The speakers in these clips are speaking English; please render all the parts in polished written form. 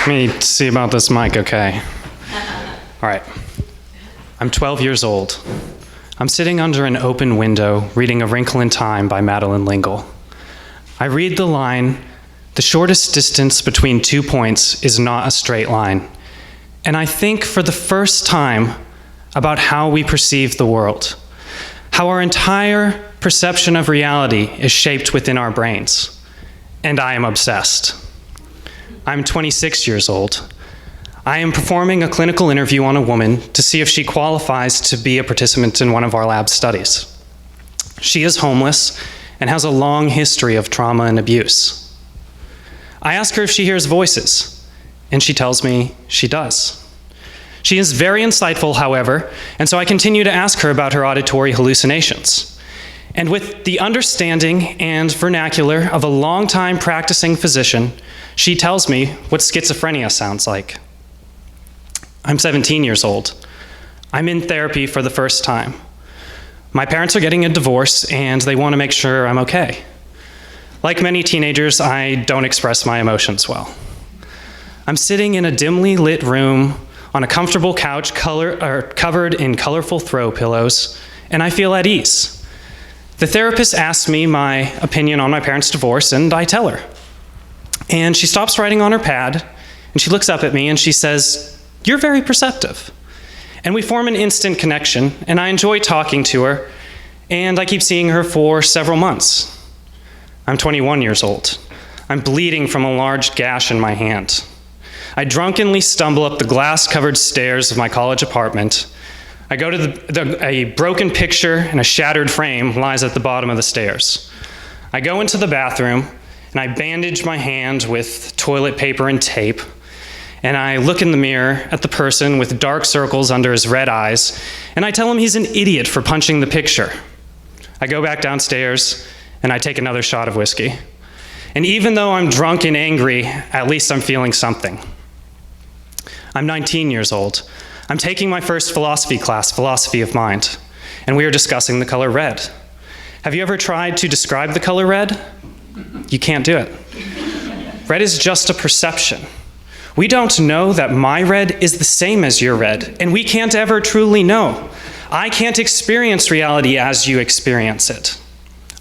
Let me see about this mic, okay? All right. I'm 12 years old. I'm sitting under an open window reading A Wrinkle in Time by Madeleine L'Engle. I read the line, "The shortest distance between 2 points is not a straight line." And I think for the first time about how we perceive the world, how our entire perception of reality is shaped within our brains. And I am obsessed. I'm 26 years old. I am performing a clinical interview on a woman to see if she qualifies to be a participant in one of our lab studies. She is homeless and has a long history of trauma and abuse. I ask her if she hears voices, and she tells me she does. She is very insightful, however, and so I continue to ask her about her auditory hallucinations. And with the understanding and vernacular of a long-time practicing physician, she tells me what schizophrenia sounds like. I'm 17 years old. I'm in therapy for the first time. My parents are getting a divorce, and they want to make sure I'm okay. Like many teenagers, I don't express my emotions well. I'm sitting in a dimly lit room on a comfortable couch covered in colorful throw pillows, and I feel at ease. The therapist asks me my opinion on my parents' divorce, and I tell her. And she stops writing on her pad, and she looks up at me, and she says, "You're very perceptive." And we form an instant connection, and I enjoy talking to her, and I keep seeing her for several months. I'm 21 years old. I'm bleeding from a large gash in my hand. I drunkenly stumble up the glass-covered stairs of my college apartment. I go to a broken picture and a shattered frame lies at the bottom of the stairs. I go into the bathroom, and I bandage my hand with toilet paper and tape, and I look in the mirror at the person with dark circles under his red eyes, and I tell him he's an idiot for punching the picture. I go back downstairs, and I take another shot of whiskey. And even though I'm drunk and angry, at least I'm feeling something. I'm 19 years old. I'm taking my first philosophy class, Philosophy of Mind, and we are discussing the color red. Have you ever tried to describe the color red? You can't do it. Red is just a perception. We don't know that my red is the same as your red, and we can't ever truly know. I can't experience reality as you experience it.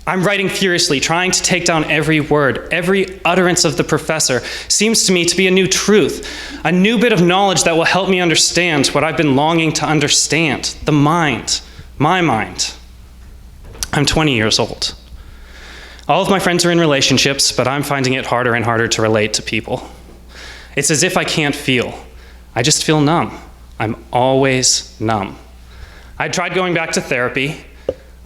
I'm writing furiously, trying to take down every word. Every utterance of the professor seems to me to be a new truth, a new bit of knowledge that will help me understand what I've been longing to understand, the mind, my mind. I'm 20 years old. All of my friends are in relationships, but I'm finding it harder and harder to relate to people. It's as if I can't feel. I just feel numb. I'm always numb. I tried going back to therapy,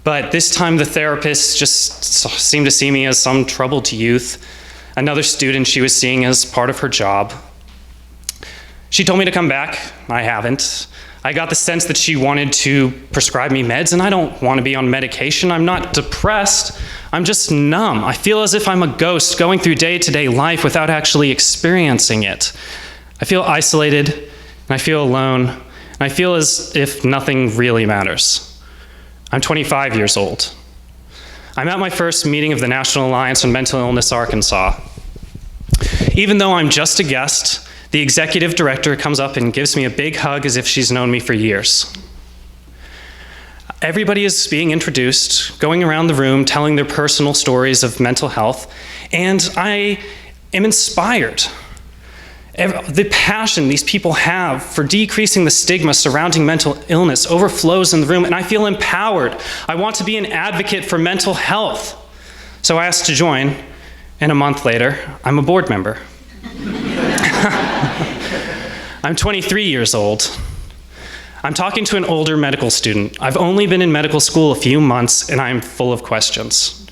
but this time the therapist just seemed to see me as some troubled youth, another student she was seeing as part of her job. She told me to come back. I haven't. I got the sense that she wanted to prescribe me meds, and I don't want to be on medication. I'm not depressed. I'm just numb. I feel as if I'm a ghost going through day-to-day life without actually experiencing it. I feel isolated, and I feel alone, and I feel as if nothing really matters. I'm 25 years old. I'm at my first meeting of the National Alliance on Mental Illness Arkansas. Even though I'm just a guest, the executive director comes up and gives me a big hug as if she's known me for years. Everybody is being introduced, going around the room, telling their personal stories of mental health, and I am inspired. The passion these people have for decreasing the stigma surrounding mental illness overflows in the room, and I feel empowered. I want to be an advocate for mental health. So I asked to join, and a month later, I'm a board member. I'm 23 years old. I'm talking to an older medical student. I've only been in medical school a few months, and I'm full of questions.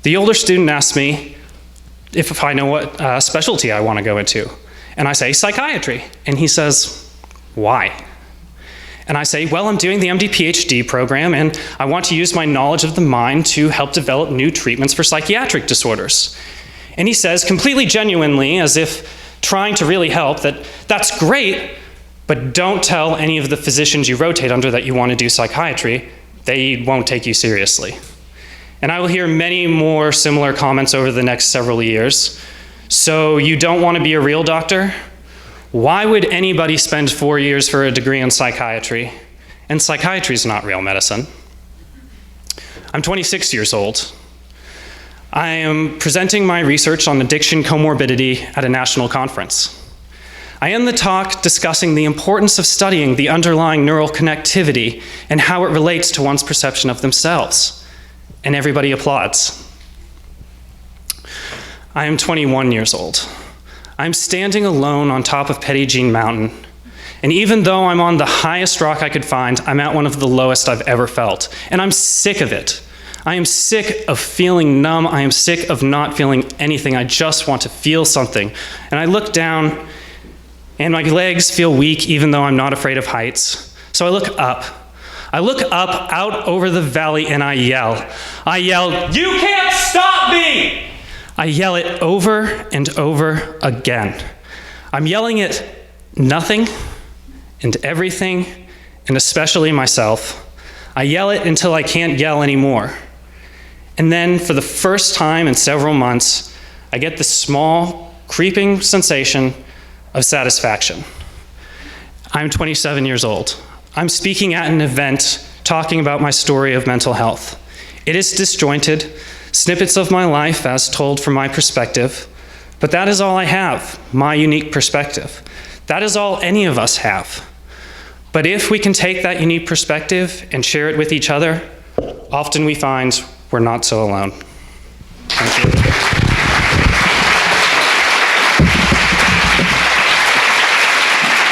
The older student asks me if I know what specialty I want to go into. And I say, psychiatry. And he says, why? And I say, well, I'm doing the MD-PhD program, and I want to use my knowledge of the mind to help develop new treatments for psychiatric disorders. And he says, completely genuinely, as if trying to really help, that that's great, but don't tell any of the physicians you rotate under that you want to do psychiatry. They won't take you seriously. And I will hear many more similar comments over the next several years. So you don't want to be a real doctor? Why would anybody spend 4 years for a degree in psychiatry? And psychiatry is not real medicine. I'm 26 years old. I am presenting my research on addiction comorbidity at a national conference. I end the talk discussing the importance of studying the underlying neural connectivity and how it relates to one's perception of themselves. And everybody applauds. I am 21 years old. I'm standing alone on top of Petit Jean Mountain. And even though I'm on the highest rock I could find, I'm at one of the lowest I've ever felt. And I'm sick of it. I am sick of feeling numb. I am sick of not feeling anything. I just want to feel something. And I look down, and my legs feel weak even though I'm not afraid of heights. So I look up. I look up out over the valley and I yell. I yell, "You can't stop me!" I yell it over and over again. I'm yelling at nothing and everything, and especially myself. I yell it until I can't yell anymore. And then, for the first time in several months, I get this small, creeping sensation of satisfaction. I'm 27 years old. I'm speaking at an event talking about my story of mental health. It is disjointed, snippets of my life as told from my perspective, but that is all I have, my unique perspective. That is all any of us have. But if we can take that unique perspective and share it with each other, often we find we're not so alone. Thank you.